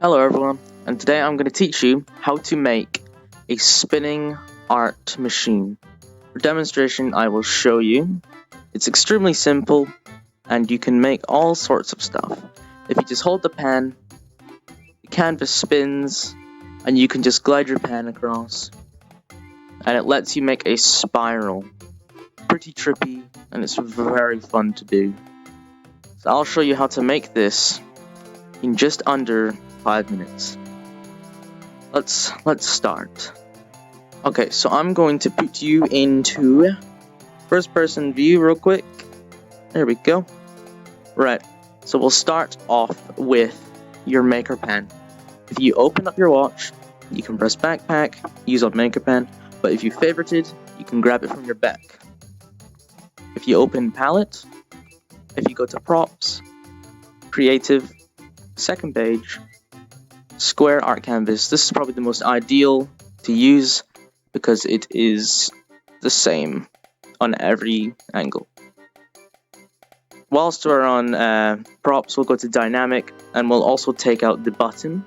Hello everyone, and today I'm going to teach you how to make a spinning art machine. For demonstration, I will show you. It's extremely simple, and you can make all sorts of stuff. If you just hold the pen, the canvas spins, and you can just glide your pen across, and it lets you make a spiral. Pretty trippy, and it's very fun to do. So I'll show you how to make this in just under 5 minutes. Let's start. Okay, so I'm going to put you into first person view real quick. There we go. Right, so we'll start off with your maker pen. If you open up your watch, you can press backpack, use up maker pen, but if you favorited, you can grab it from your back. If you open palette, if you go to props, creative, second page, square art canvas. This is probably the most ideal to use because it is the same on every angle. Whilst we're on props, we'll go to dynamic and we'll also take out the button.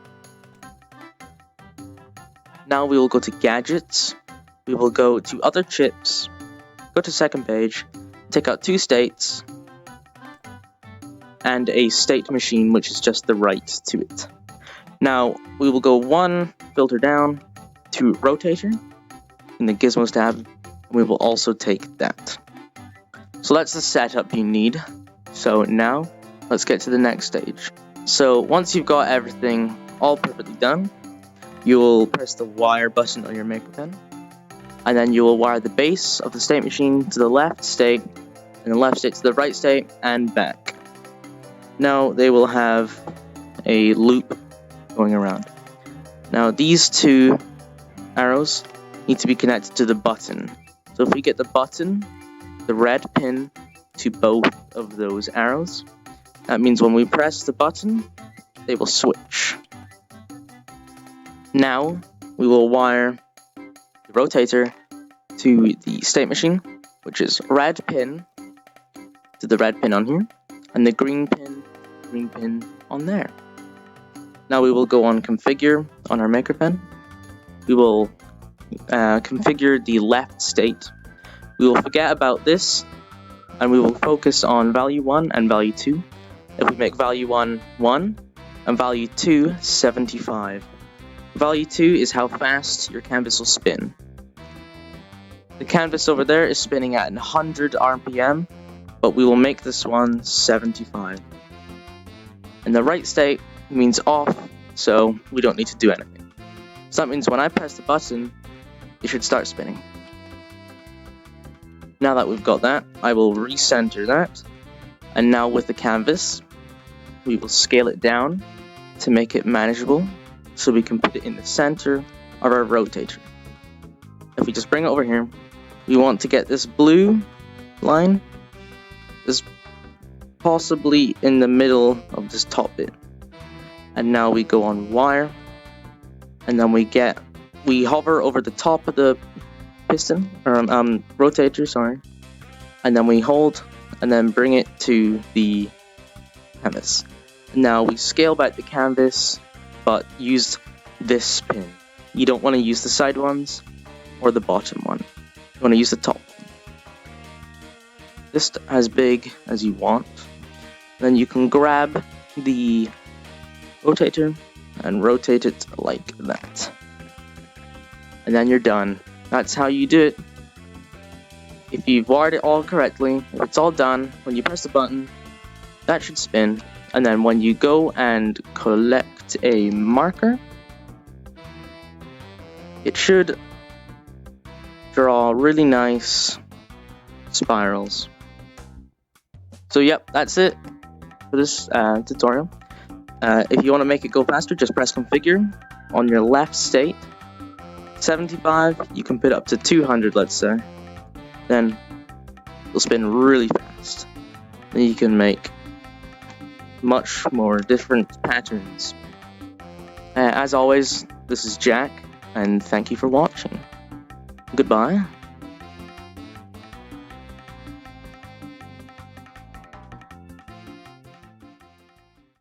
Now we will go to gadgets. We will go to other chips, go to second page, take out two states and a state machine, which is just the right to it. Now, we will go one filter down to rotator in the gizmos tab, and we will also take that. So that's the setup you need. So now, let's get to the next stage. So once you've got everything all perfectly done, you will press the wire button on your maker pen, and then you will wire the base of the state machine to the left state, and the left state to the right state, and back. Now they will have a loop going around. Now these two arrows need to be connected to the button. So if we get the button, the red pin, to both of those arrows, that means when we press the button, they will switch. Now we will wire the rotator to the state machine, which is red pin to the red pin on here, and the green pin on there. Now we will go on configure on our maker pen. We will configure the left state. We will forget about this and we will focus on value 1 and value 2. If we make value 1 1 and value 2 75. Value 2 is how fast your canvas will spin. The canvas over there is spinning at 100 RPM, but we will make this one 75. And the right state means off, so we don't need to do anything. So that means when I press the button, it should start spinning. Now that we've got that, I will recenter that. And now with the canvas, we will scale it down to make it manageable, so we can put it in the center of our rotator. If we just bring it over here, we want to get this blue line, this possibly in the middle of this top bit. And now we go on wire, and then we hover over the top of the piston, or rotator, sorry, and then we hold, and then bring it to the canvas. Now we scale back the canvas, but use this pin. You don't want to use the side ones, or the bottom one. You want to use the top one. Just as big as you want. Then you can grab the rotator and rotate it like that. And then you're done. That's how you do it. If you've wired it all correctly, if it's all done, when you press the button, that should spin. And then when you go and collect a marker, it should draw really nice spirals. So yep, that's it for this tutorial. If you want to make it go faster, just press configure on your left state. 75, you can put up to 200, let's say. Then it'll spin really fast. Then you can make much more different patterns. As always, this is Jack, and thank you for watching. Goodbye.